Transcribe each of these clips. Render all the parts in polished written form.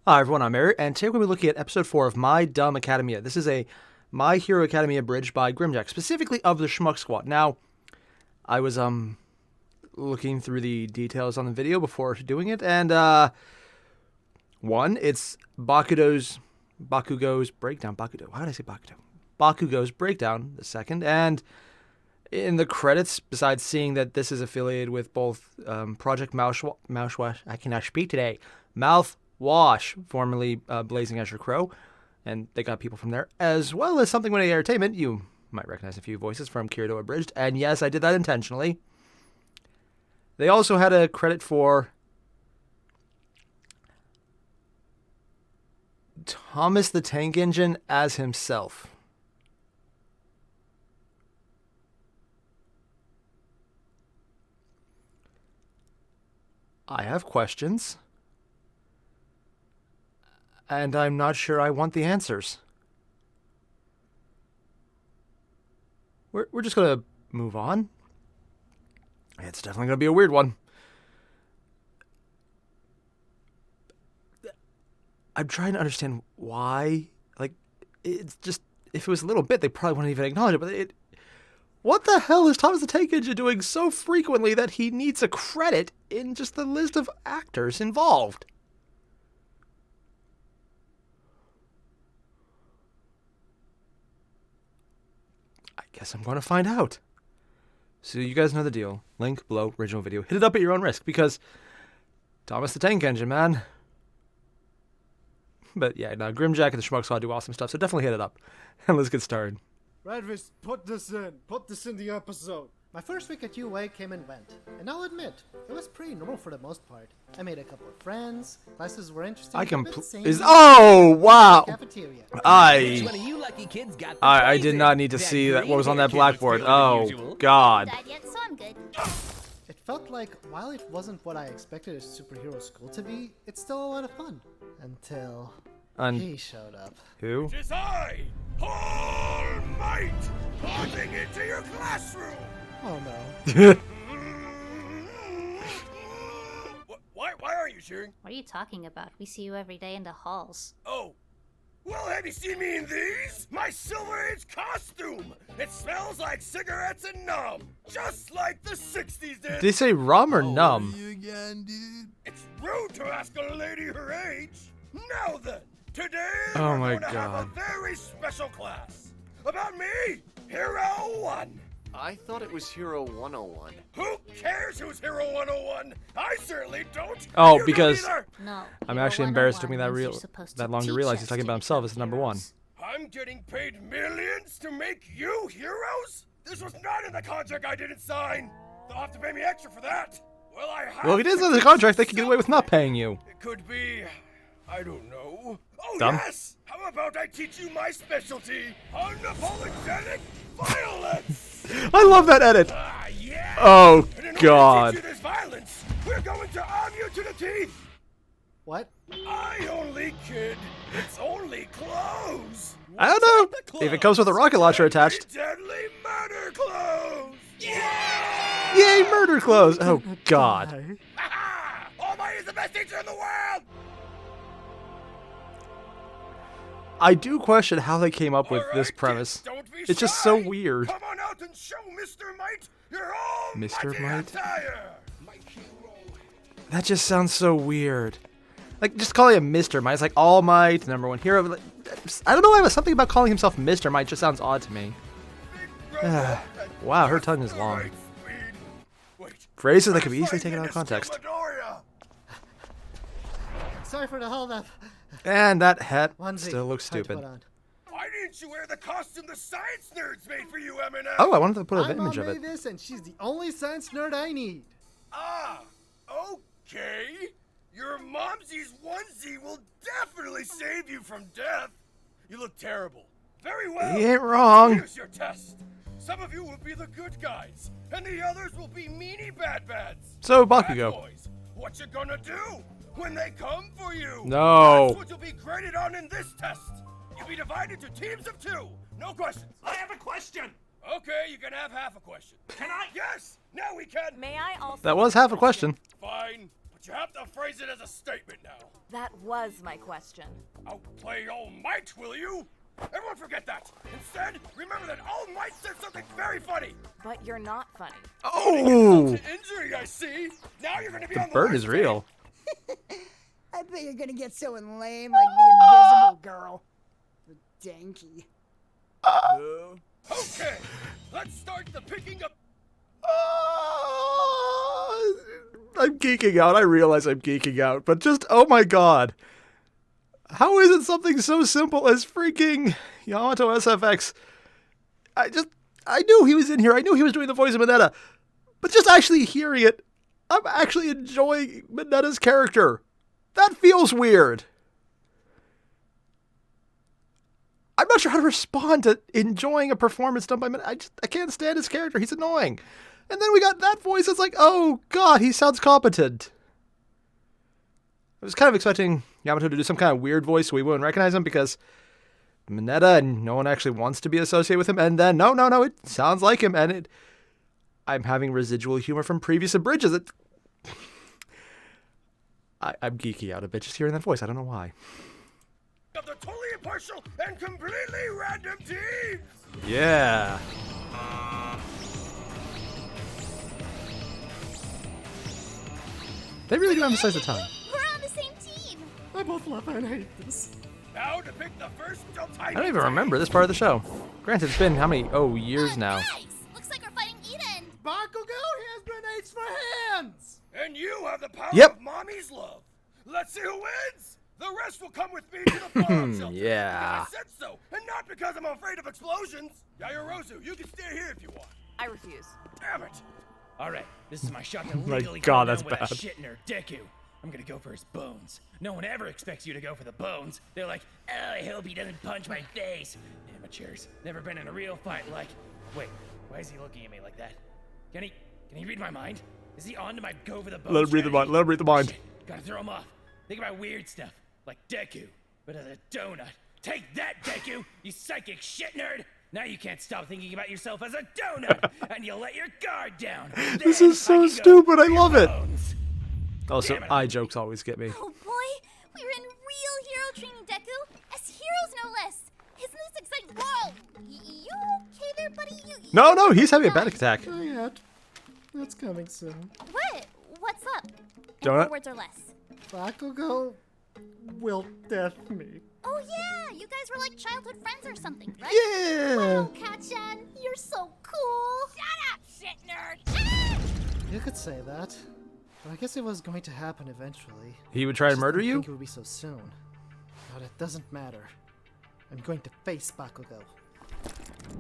Hi everyone, I'm Airier, and today we're going to be looking at episode 4 of My Dumb Academia. This is a My Hero Academia abridged by Grimjack, specifically of the Schmuck Squad. Now, I was looking through the details on the video before doing it, and one, it's Bakugo's breakdown. Why did I say Bakugo? Bakugo's breakdown, the second, and in the credits, besides seeing that this is affiliated with both Project Mouthwash, I cannot speak today, Mouthwash, formerly Blazing Azure Crow, and they got people from there, as well as Something Winning Entertainment. You might recognize a few voices from Kirito Abridged, and yes, I did that intentionally. They also had a credit for Thomas the Tank Engine as himself. I have questions, and I'm not sure I want the answers. We're just going to move on. It's definitely going to be a weird one. I'm trying to understand why. Like, it's just, if it was a little bit, they probably wouldn't even acknowledge it, but what the hell is Thomas the Tank Engine doing so frequently that he needs a credit in just the list of actors involved? I guess I'm going to find out. So you guys know the deal. Link below, original video. Hit it up at your own risk, because Thomas the Tank Engine, man. But yeah, no, Grimjack and the Schmuck Squad do awesome stuff, so definitely hit it up. And let's get started. Redvis, put this in the episode. My first week at UA came and went, and I'll admit, it was pretty normal for the most part. I made a couple of friends, classes were interesting. Oh, wow! Cafeteria. I did not need to see that. What was on that blackboard? Oh, God. So I'm good. It felt like, while it wasn't what I expected a superhero school to be, it's still a lot of fun. Until he showed up. Who? It is I, All Might, popping into your classroom. Oh no. Why are you cheering? What are you talking about? We see you every day in the halls. Oh. Well, have you seen me in these? My Silver Age costume! It smells like cigarettes and numb, just like the 60s did! Did they say rum or numb? Again, dude? It's rude to ask a lady her age! Now then, today Oh we're my going to have a God. very special class. About me, Hero 1! I thought it was Hero 101. Who cares who's Hero 101? I certainly don't! Oh, You don't because either. No. I'm Hero actually embarrassed. It took 101 me means you're supposed that to long to teach realize us he's talking to about himself as become number one. heroes. I'm getting paid millions to make you heroes? This was not in the contract I didn't sign. They'll have to pay me extra for that. Well, I have Well, if it is to in the teach contract, they you can get away with not paying you. It could be, I don't know. Oh, Dumb. yes! How about I teach you my specialty, unapologetic violence? I love that edit. Ah, yeah! Oh, And in order God. to teach you this violence, we're going to arm you to the teeth. What? I only kid. It's only clothes. I don't know. If it comes with a rocket launcher attached. Deadly murder clothes. Yeah! Yay, murder clothes. Oh, God. Ha-ha! All Might is the best teacher in the world. I do question how they came up with All this right, premise. kids, don't be It's just so shy. weird. Come on out and show Mr. Might your whole Mr. mighty Might? attire. My hero. That just sounds so weird. Like, just calling him Mr. Might. It's like All Might, number one hero. Like, I don't know why, but something about calling himself Mr. Might just sounds odd to me. Wow, her tongue is long. Right speed. Wait. Phrases that could be I'm easily flying taken out of into context. Scubadoria. Sorry for the holdup. And that hat Onesie. still looks Hard to stupid. put on. Why didn't you wear the costume the science nerds made for you, Eminem? Oh, I wanted to put an I'm image on of it. Mavis, and she's the only science nerd I need. Ah, okay. Your momsie's onesie will definitely save you from death. You look terrible. Very well. He ain't wrong. Here's your test. Some of you will be the good guys, and the others will be meanie bads. So, Bad Bakugo. boys, what you gonna do when they come for you? No. That's what you'll be graded on in this test. You'll be divided to teams of 2. No questions. I have a question. Okay, you can have half a question. Can I? Yes. Now we can. May I also? That was half a question. Fine. You have to phrase it as a statement now. That was my question. Outplay All Might, will you? Everyone forget that. Instead, remember that All Might said something very funny. But you're not funny. Oh! To injury, I see. Now you're gonna be on the Bird worst is real. I bet you're gonna get so lame like the invisible girl. The danky. Okay, let's start the picking up. I'm geeking out. I realize I'm geeking out, but just, oh my god. How is it something so simple as freaking Yamato SFX? I knew he was in here. I knew he was doing the voice of Mineta. But just actually hearing it, I'm actually enjoying Mineta's character. That feels weird. I'm not sure how to respond to enjoying a performance done by Mineta. I can't stand his character. He's annoying. And then we got that voice. It's like, oh god, he sounds competent. I was kind of expecting Yamato to do some kind of weird voice so we wouldn't recognize him because Mineta and no one actually wants to be associated with him. And then, no, it sounds like him. And I'm having residual humor from previous Abridges. I'm geeky out a bit just hearing that voice. I don't know why. Of the totally impartial and completely random teams. Yeah. They really do emphasize the time. We're on the same team. I both love and hate this. Now to pick the first I don't even remember this part of the show. Granted, it's been how many, years now. Nice. Looks like we're fighting Eden. Bakugo has grenades for hands! And you have the power Yep. of mommy's love. Let's see who wins. The rest will come with me to the fallout shelter. Yeah. Because I said so, and not because I'm afraid of explosions. Yayorozu, you can stay here if you want. I refuse. Damn it. All right, this is my shot to My legally God, come that's down with bad. a shit nerd Deku. I'm gonna go for his bones. No one ever expects you to go for the bones. They're like, oh, I hope he doesn't punch my face. Amateurs. Never been in a real fight. Like, wait, why is he looking at me like that? Can he read my mind? Is he on to my go for the bones? Let him read the mind. Let him read the mind. Shit, gotta throw him off. Think about weird stuff, like Deku, but as a donut. Take that, Deku, you psychic shit nerd! Now you can't stop thinking about yourself as a donut, and you'll let your guard down. This Then is so I can go stupid. I for your love it. bones. Also, Damn it. eye jokes always get me. Oh boy, we were in real hero training, Deku. As heroes, no less. Isn't this exciting? Whoa! You okay there, buddy? You No, he's having a panic attack. Not yet. That's coming soon. What? What's up? Donut? 4 words or less. Bakugo will death me. Oh yeah, you guys were like childhood friends or something, right? Yeah. Wow, Kat-chan, you're so cool. Shut up, shit nerd. You could say that. But I guess it was going to happen eventually. He would try to Just murder didn't you? think it would be so soon. But it doesn't matter. I'm going to face Bakugo.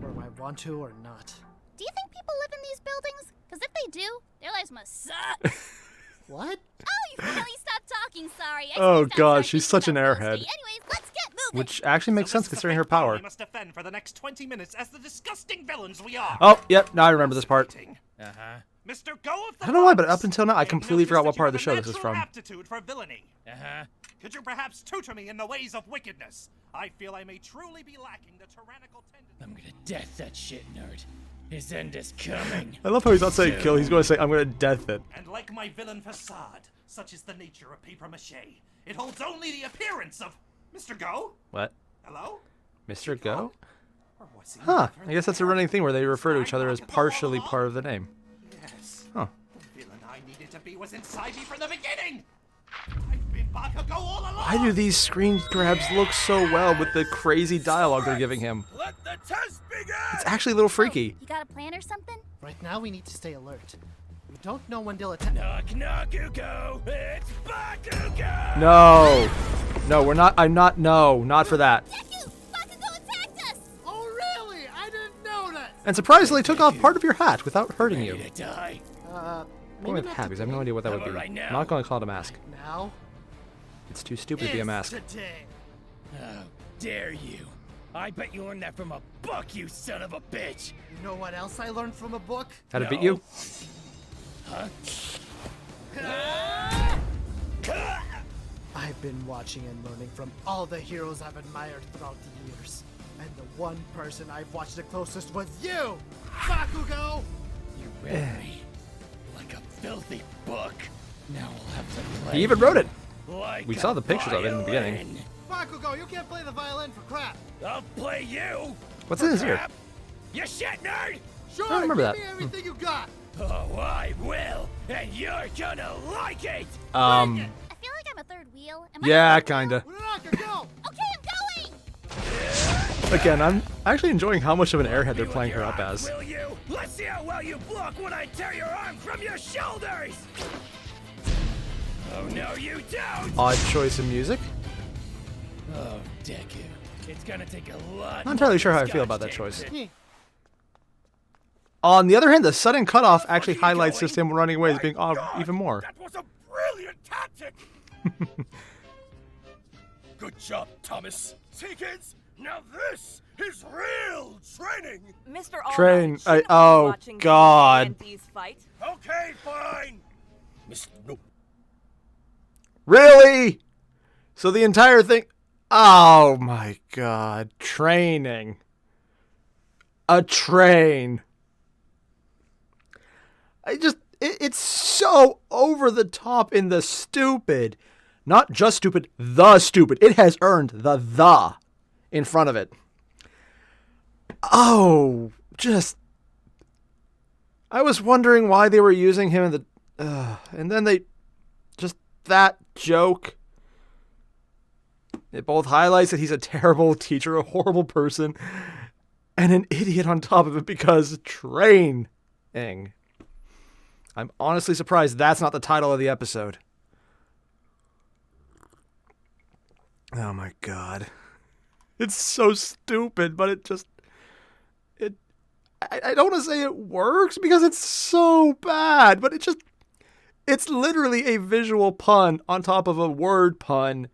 Whether I want to or not. Do you think people live in these buildings? Because if they do, their lives must suck. What? Oh, you finally stopped talking. Sorry. I Oh, spaced out God, sorry she's thinking such an about airhead. Felicity. Anyways, let's get moving. Which actually makes sense considering her power. We must defend for the next 20 minutes as the disgusting villains we are. Oh, yep, now I remember this part. Uh-huh. Mr. Go of the I don't know why, but Fox, up until now, I I've completely noticed forgot that what you part of the have show a this is natural from. aptitude for villainy. Uh-huh. Could you perhaps tutor me in the ways of wickedness? I feel I may truly be lacking the tyrannical tendency. I'm gonna death that shit nerd. His end is coming. I love how he's not saying kill, he's going to say, I'm going to death it. And like my villain facade, such is the nature of papier-mâché. It holds only the appearance of... Mr. Go? What? Hello? Mr. Go? Or was he Huh, never I guess that's a running thing where they refer to each other as partially part of the name. Yes. Huh. The villain I needed to be was inside me from the beginning! I've been Bakugo all along! Why do these screen grabs look so well with the crazy dialogue they're giving him? Let the test begin. It's actually a little freaky. You got a plan or something? Right now we need to stay alert. We don't know when they'll attack. Knock, knock, Ugo. It's Bakugo. No. No, we're not. I'm not. No, not for that. Deku! Bakugo attacked us! Oh really? I didn't know that! And surprisingly, took off part of your hat without hurting you. Ready to die. I'm Maybe going with not hat because I have no idea what that would How be. about right now? I'm not going to call it a mask. now. It's too stupid to be a mask. Today. How dare you? I bet you learned that from a book, you son of a bitch. You know what else I learned from a book? How to beat you? Huh? I've been watching and learning from all the heroes I've admired throughout the years. And the one person I've watched the closest was you, Bakugo! You read me like a filthy book. Now we'll have to play. He even wrote it. Like We saw the pictures of it in the beginning. violin. Bakugo, you can't play the violin for crap. I'll play you. What's in his ear? Crap. You shit nerd. Sure, I remember give that. me everything you got. Oh, I will, and you're gonna like it. I feel like I'm a third wheel. Am I Yeah, a third wheel? kinda. Uraraka, go. Okay, I'm going! Again, I'm actually enjoying how much of an airhead they're With playing her your up arms, as. Will you? Let's see how well you block when I tear your arm from your shoulders. Oh no, you don't. Odd choice of music. Oh, Deku. It's gonna take a lot. Not entirely more sure how I than feel Scotch about that tape choice. to- On the other hand, the sudden cutoff actually you highlights going? just him running away as being My God, even more. That was a brilliant tactic! Good job, Thomas. See, kids? Now this is real training! Mr. All Train- Might, shouldn't we be oh, watching these God. and these fight? Okay, fine! Miss Nope. Really? So the entire thing. Oh my god. Training. A train. It's so over the top in the stupid. Not just stupid, the stupid. It has earned the in front of it. Oh, just. I was wondering why they were using him in the. And then they. Just that joke. It both highlights that he's a terrible teacher, a horrible person, and an idiot on top of it because training. I'm honestly surprised that's not the title of the episode. Oh my god. It's so stupid, but it just... I don't want to say it works because it's so bad, but it's literally a visual pun on top of a word pun,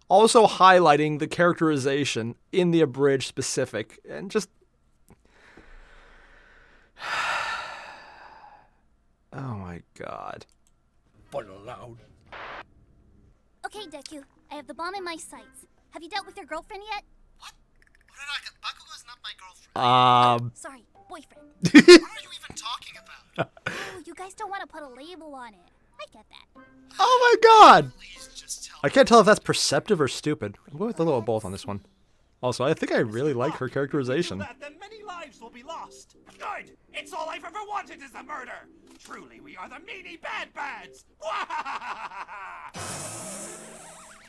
also highlighting the characterization in the abridged specific, and just... Oh my god. But aloud. Okay, Deku, I have the bomb in my sights. Have you dealt with your girlfriend yet? What? Uraraka, Bakugo's not my girlfriend. Sorry, boyfriend. What are you even talking about? Oh, you guys don't want to put a label on it. I get that. Oh my god! Please just tell I can't tell if that's perceptive or stupid. I'm going with a little of both on this one. Also, I think I really like her characterization. That, then many lives will be lost. Good. It's all I've ever wanted is a murder. Truly, we are the meanie bad bads.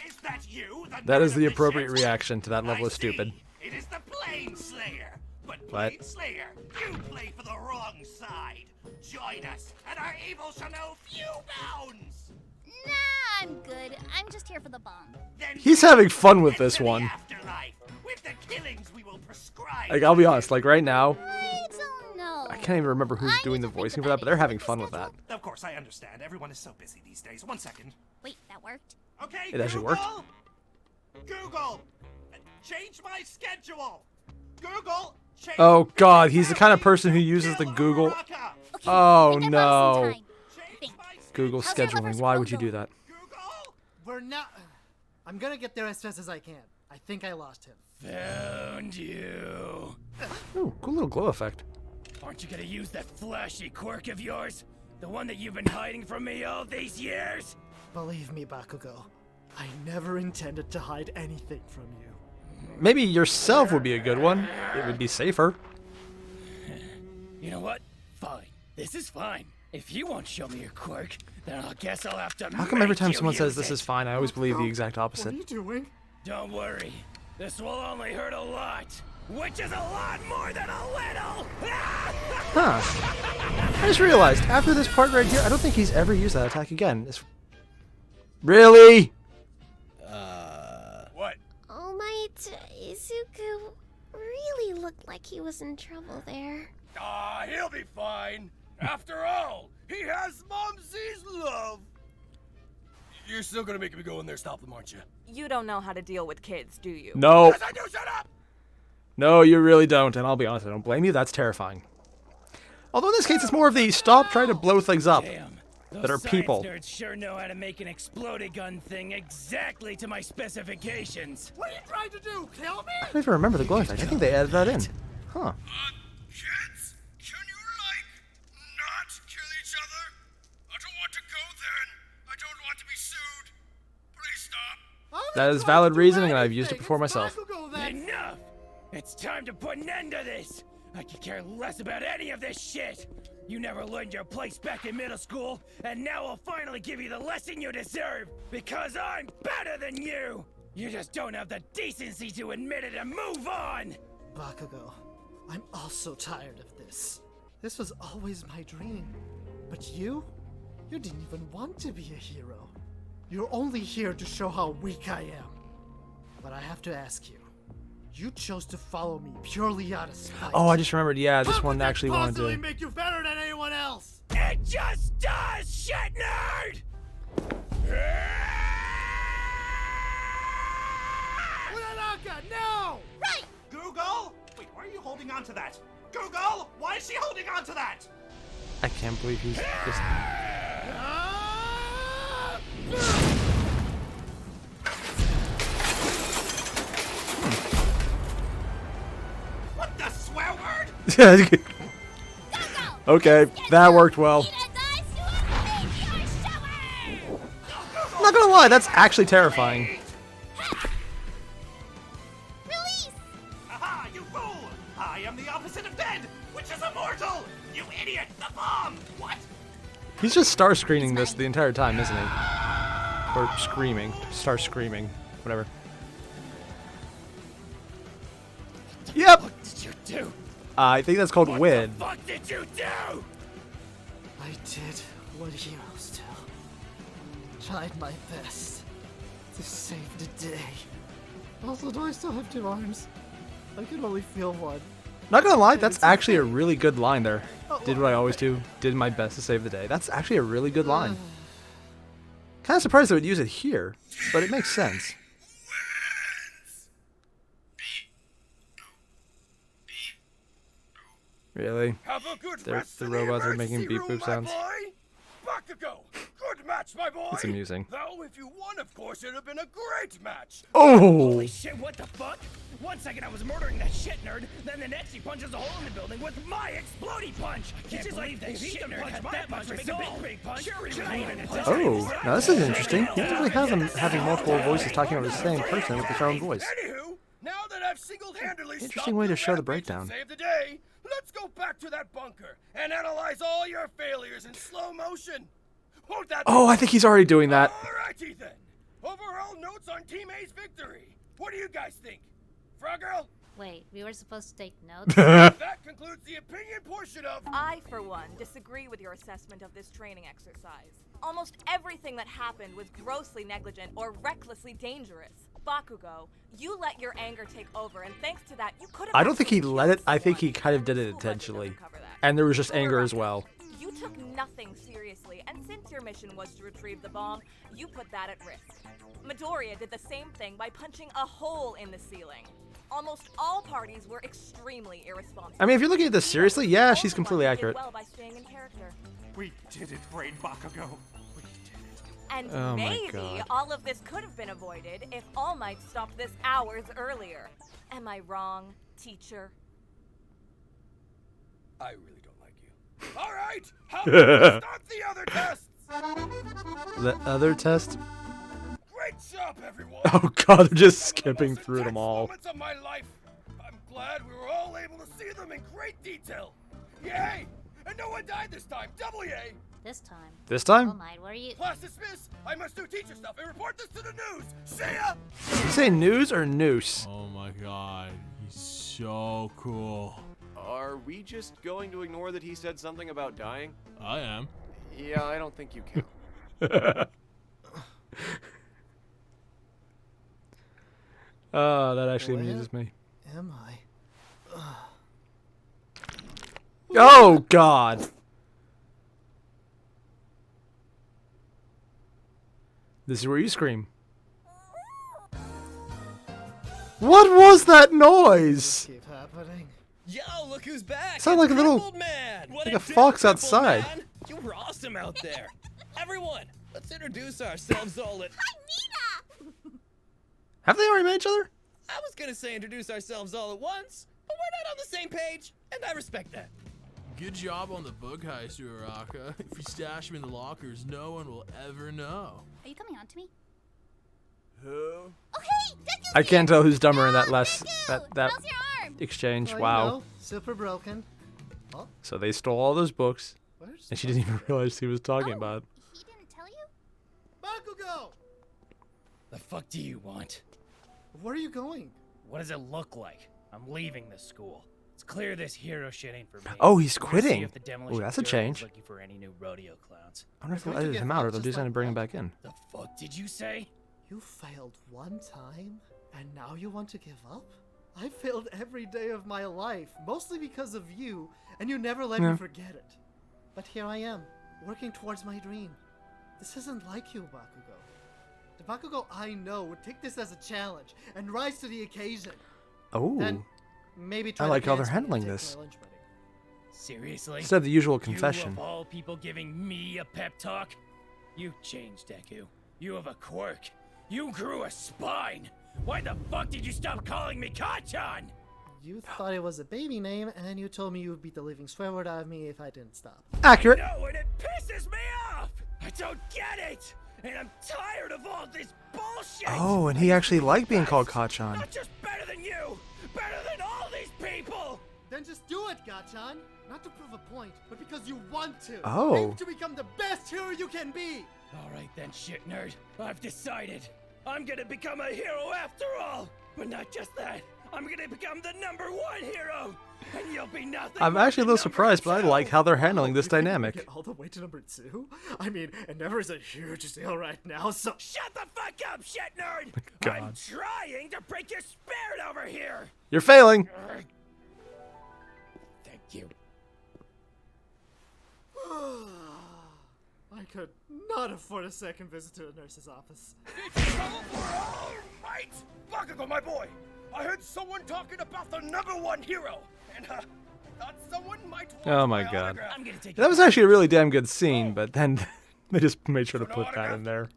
Is that you? That is nerd the of appropriate ship? reaction to that level I of stupid. see. It is the Plane Slayer. But What? Plane Slayer, you play for the wrong side. Join us, and our evil shall know few bounds. Nah, I'm good. I'm just here for the bomb. Then He's having fun with this enter the one. afterlife, with the killings we will prescribe. Like, I'll be honest, like right now, I don't know. I can't even remember who's I doing need the to think voicing for about that, but they're it. having Check fun the with that. schedule. Of course, I understand. Everyone is so busy these days. 1 second. Wait, that worked? Okay, It actually worked? Google, change my schedule. Google, change. Oh god, he's the kind of person who uses the Kill Google. Uraraka. Okay, Oh, I think I borrowed some no. time. Change Think. my Google How's your scheduling. lover's Why quote would you do going? that? Google. We're not. I'm gonna get there as fast as I can. I think I lost him. Found you. Ooh, cool little glow effect. Aren't you gonna use that flashy quirk of yours? The one that you've been hiding from me all these years? Believe me, Bakugo. I never intended to hide anything from you. Maybe yourself would be a good one. It would be safer. You know what? Fine. This is fine. If you won't show me your quirk, then I guess I'll have to. How come every time make you someone says use this it? is fine, I always believe the exact What opposite? are you doing? Don't worry. This will only hurt a lot, which is a lot more than a little. Huh. I just realized, after this part right here, I don't think he's ever used that attack again. Really? What? All Might, Izuku really looked like he was in trouble there. Ah, he'll be fine. After all, he has Momsie's love. You're still gonna make me go in there, stop them, aren't you? You don't know how to deal with kids, do you? No. Yes, I do. Shut up. No, you really don't, and I'll be honest, I don't blame you, that's terrifying. Although in this case, it's more of the stop trying to blow things up. Damn. That are Those people. science nerds sure know how to make an exploded gun thing exactly to my specifications. What are you trying to do? Kill me? I don't even remember the glow effect. I think they added that in. Huh. Kids, can you, not kill each other? I don't want to go then. That is valid reasoning, and I've used it before myself. Enough! It's time to put an end to this! I could care less about any of this shit! You never learned your place back in middle school, and now I'll finally give you the lesson you deserve! Because I'm better than you! You just don't have the decency to admit it and move on! Bakugo, I'm also tired of this. This was always my dream. But you didn't even want to be a hero. You're only here to show how weak I am. But I have to ask you. You chose to follow me purely out of spite. Oh, I just remembered. Yeah, this How one could that actually wanted possibly to. make you better than anyone else? It just does, shit nerd! Uranaka, no! Right! Google? Wait, why are you holding on to that? Google? Why is she holding on to that? I can't believe he's just. What the swear word? Okay, that worked well. I'm not gonna lie, that's actually terrifying. Release! Aha, you fool! I am the opposite of dead, which is immortal! You idiot! The bomb! What? He's just star screening this the entire time, isn't he? Or screaming. Star screaming. Whatever. Yep! What did you do? I think that's called What win. the fuck did you do? I did what heroes do. Tried my best to save the day. Also, do I still have two arms? I can only feel one. Not gonna lie, that's actually a really good line there. Did what I always do. Did my best to save the day. That's actually a really good line. Kind of surprised they would use it here, but it makes sense. Really? Have a good The rest in robots are emergency making beep room, boop my sounds. boy. Bakugo, good match, my boy. It's amusing. Though if you won, of course, it'd have been a great match. Oh! Holy shit, what the fuck? 1 second I was murdering that shit nerd, then the next he punches a hole in the building with my explodey punch! It's just like that shit nerd had that much resolve! Big punch. Sure, Oh, now this is interesting. You usually have them having multiple voices talking over the same person with their own voice. Anywho, now that I've single-handedly Interesting way to show the rampage and breakdown. saved the day, let's go back to that bunker and analyze all your failures in slow motion. Won't that? Oh, I think he's already doing that. Alrighty then. Overall notes on Team A's victory. What do you guys think? Frog Girl? Wait, we were supposed to take notes? That concludes the opinion portion of. I, for one, disagree with your assessment of this training exercise. Almost everything that happened was grossly negligent or recklessly dangerous. Bakugo, you let your anger take over, and thanks to that, you could have. I don't think he actually let it. killed I think he someone. kind of did it School budget doesn't intentionally. cover that. And there was just For the anger as record, well. You took nothing seriously, and since your mission was to retrieve the bomb, you put that at risk. Midoriya did the same thing by punching a hole in the ceiling. Almost all parties were extremely irresponsible. I mean, if you're looking at this seriously, yeah, Only she's one completely who did accurate. well by staying in character. We did it, Brain Bakugo. We did it. And Oh my maybe God. all of this could have been avoided if All Might stopped this hours earlier. Am I wrong, teacher? I really don't like you. All right, how about we start the other tests? The other test? Great job, everyone. Oh god, they're just Some of the skipping most through them intense all. Moments of my life. I'm glad we were all able to see them in great detail. Yay! And no one died this time. Double yay! This time. This All time? Might, where are you? Class dismissed. I must do teacher stuff and report this to the news. See ya! Did you say news or noose? Oh my god, he's so cool. Are we just going to ignore that he said something about dying? I am. Yeah, I don't think you can. Oh, that actually Where amuses me. Am I? Oh god! This is where you scream. What was that noise? Keep happening. Yo, look who's back! Sound like a little- Crippled man! What like it a do, fox Crippled outside. Man? You were awesome out there. Everyone, let's introduce ourselves all at... Have they already met each other? I was gonna say introduce ourselves all at once, but we're not on the same page, and I respect that. Good job on the book heist, Uraraka. If you stash him in the lockers, no one will ever know. Are you coming on to me? Oh, hey, Deku's I can't here. tell who's dumber in Oh, that less Deku, that how's your arm? exchange. Oh, Wow. You know, super broken. Oh, So they stole all those books, where's and she didn't even realize he was talking Oh, about. he didn't tell you? Bakugo? The fuck do you want? Where are you going? What does it look like? I'm leaving this school. It's clear this hero shit ain't for me. Oh, he's I'm gonna quitting. see if the demolition Ooh, that's a derby is change. Looking for any new rodeo clowns. I wonder if they'll You're going to edit get him out or fucked they'll just do something to like bring him that. back in. The fuck did you say? You failed one time, and now you want to give up? I failed every day of my life, mostly because of you, and you never let me forget it. But here I am, working towards my dream. This isn't like you, Bakugo. The Bakugo I know would take this as a challenge and rise to the occasion. Oh, Then maybe try I to like how they're dance with me handling and take this. my lunch break. Seriously? Instead of the usual You confession. of all people giving me a pep talk? You changed, Deku. You have a quirk. You grew a spine. Why the fuck did you stop calling me Kachan? You thought it was a baby name, and you told me you would beat the living swear word out of me if I didn't stop. Accurate. No, and it pisses me off. I don't get it. And I'm tired of all this bullshit. Oh, and he actually liked being called Kachan. Not just better than you, better than all these people. Then just do it, Gachan! Not to prove a point, but because you want to! Oh. Aim to become the best hero you can be! Alright then, shit nerd. I've decided. I'm gonna become a hero after all! But not just that. I'm gonna become the #1 hero! And you'll be nothing. I'm more actually a than little surprised, but I like how they're handling this You think you can dynamic. Get all the way to #2? I mean, Endeavor is a huge deal right now, so. Shut the fuck up, shit nerd! God. I'm trying to break your spirit over here! You're failing. Thank you. I could not afford a second visit to the nurse's office. Right? Bakugo, my boy! I heard someone talking about the #1 hero, and thought someone might want Oh my God. autograph. I'm gonna take That was actually a really damn good scene, but then they just made sure to put that in there.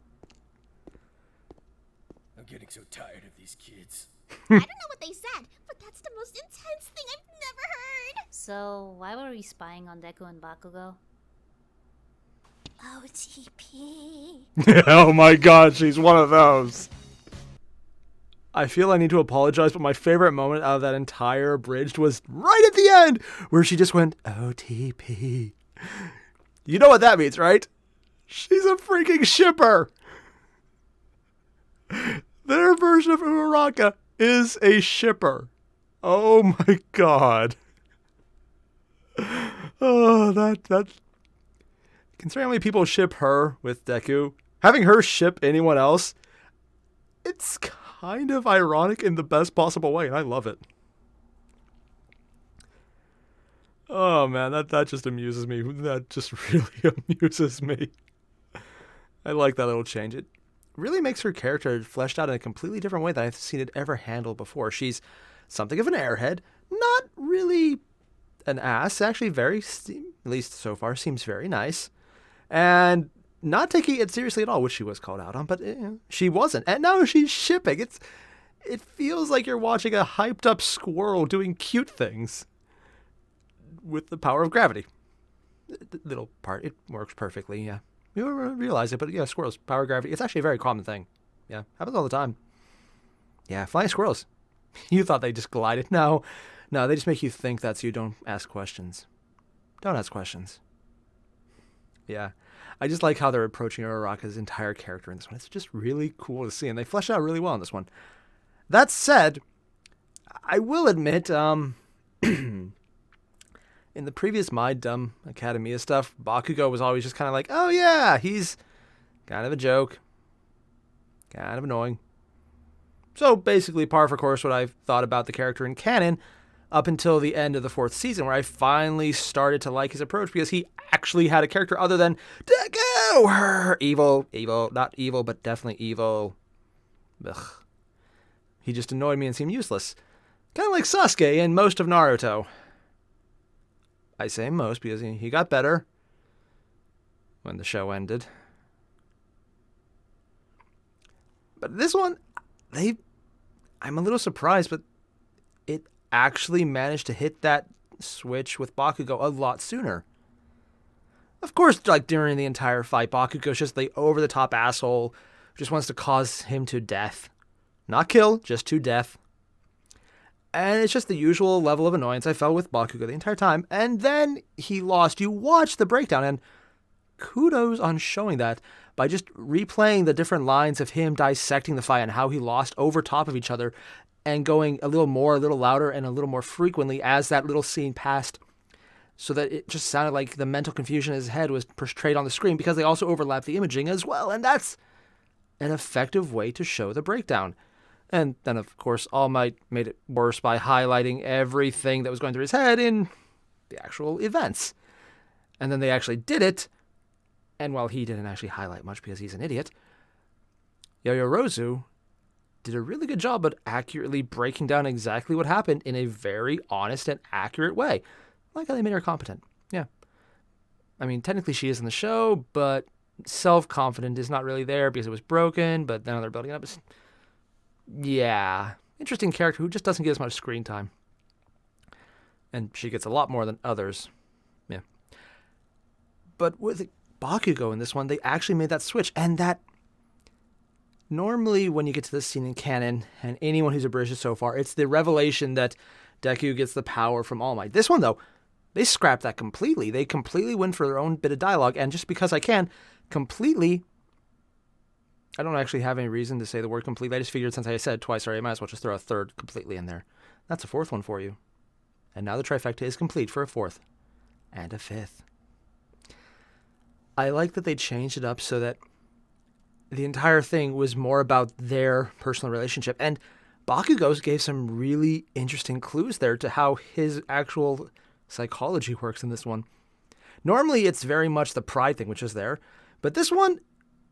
I'm getting so tired of these kids. I don't know what they said, but that's the most intense thing I've never heard. So, why were we spying on Deku and Bakugo? OTP. Oh my God, she's one of those. I feel I need to apologize, but my favorite moment out of that entire Abridged was right at the end, where she just went, OTP. You know what that means, right? She's a freaking shipper. Their version of Uraraka is a shipper. Oh my God. Oh, that. Considering how many people ship her with Deku, having her ship anyone else, it's kind of ironic in the best possible way, and I love it. Oh man, that just amuses me. That just really amuses me. I like that little change. It really makes her character fleshed out in a completely different way than I've seen it ever handled before. She's something of an airhead, not really an ass, actually very, at least so far, seems very nice. And not taking it seriously at all, which she was called out on, but she wasn't. And now she's shipping. It feels like you're watching a hyped up squirrel doing cute things with the power of gravity. The little part, it works perfectly, yeah. You don't realize it, but yeah, squirrels, power of gravity, it's actually a very common thing. Yeah, happens all the time. Yeah, flying squirrels. You thought they just glided. No, they just make you think that so you don't ask questions. Don't ask questions. Yeah, I just like how they're approaching Uraraka's entire character in this one. It's just really cool to see, and they flesh out really well in this one. That said, I will admit, in the previous My Dumb Academia stuff, Bakugo was always just kind of like, oh yeah, he's kind of a joke, kind of annoying. So basically par for course what I thought about the character in canon up until the end of the 4th season, where I finally started to like his approach because he actually had a character other than Deku! Evil, not evil, but definitely evil. Ugh. He just annoyed me and seemed useless. Kind of like Sasuke in most of Naruto. I say most because he got better when the show ended. But this one, I'm a little surprised, but it actually managed to hit that switch with Bakugo a lot sooner. Of course, like during the entire fight, Bakugo's just the over-the-top asshole just wants to cause him to death. Not kill, just to death. And it's just the usual level of annoyance I felt with Bakugo the entire time. And then he lost. You watch the breakdown, and kudos on showing that by just replaying the different lines of him dissecting the fight and how he lost over top of each other and going a little more, a little louder, and a little more frequently as that little scene passed, so that it just sounded like the mental confusion in his head was portrayed on the screen, because they also overlap the imaging as well. And that's an effective way to show the breakdown. And then, of course, All Might made it worse by highlighting everything that was going through his head in the actual events. And then they actually did it. And while he didn't actually highlight much because he's an idiot, Yaoyorozu did a really good job at accurately breaking down exactly what happened in a very honest and accurate way. Like how they made her competent. Yeah. I mean, technically she is in the show, but self-confident is not really there because it was broken, but now they're building it up. Yeah, interesting character who just doesn't get as much screen time. And she gets a lot more than others. Yeah. But with Bakugo in this one, they actually made that switch. And that, normally when you get to this scene in canon, and anyone who's abridged it so far, it's the revelation that Deku gets the power from All Might. This one, though, they scrapped that completely. They completely went for their own bit of dialogue. And just because I can, completely... I don't actually have any reason to say the word completely. I just figured since I said it twice already, I might as well just throw a third completely in there. That's a fourth one for you. And now the trifecta is complete for a fourth. And a fifth. I like that they changed it up so that the entire thing was more about their personal relationship. And Bakugo's gave some really interesting clues there to how his actual psychology works in this one. Normally, it's very much the pride thing, which is there. But this one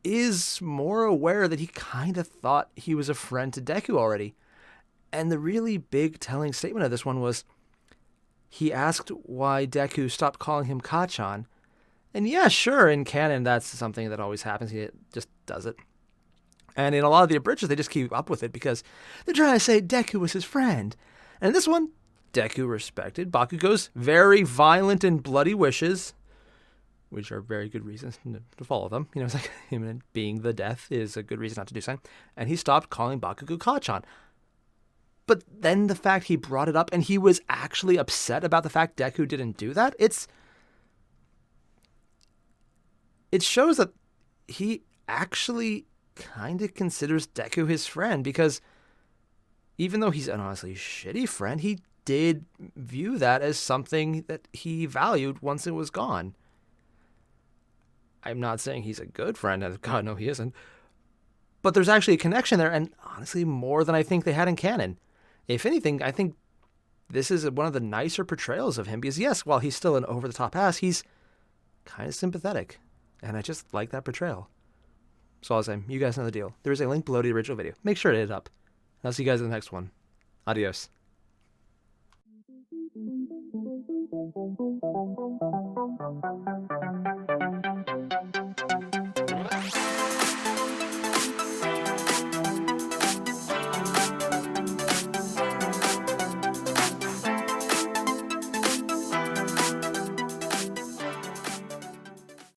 is more aware that he kind of thought he was a friend to Deku already. And the really big telling statement of this one was he asked why Deku stopped calling him Kachan. And yeah, sure, in canon, that's something that always happens. He just does it. And in a lot of the abridges, they just keep up with it because they're trying to say Deku was his friend. And in this one, Deku respected Bakugo's very violent and bloody wishes, which are very good reasons to follow them. You know, it's like him being the death is a good reason not to do so. And he stopped calling Bakugo Kachan. But then the fact he brought it up and he was actually upset about the fact Deku didn't do that, it shows that he actually kind of considers Deku his friend, because even though he's an honestly shitty friend, he did view that as something that he valued once it was gone. I'm not saying he's a good friend, and God, no, he isn't. But there's actually a connection there, and honestly, more than I think they had in canon. If anything, I think this is one of the nicer portrayals of him, because yes, while he's still an over-the-top ass, he's kind of sympathetic. And I just like that portrayal. So I'll say, you guys know the deal. There is a link below to the original video. Make sure to hit it up. I'll see you guys in the next one. Adios.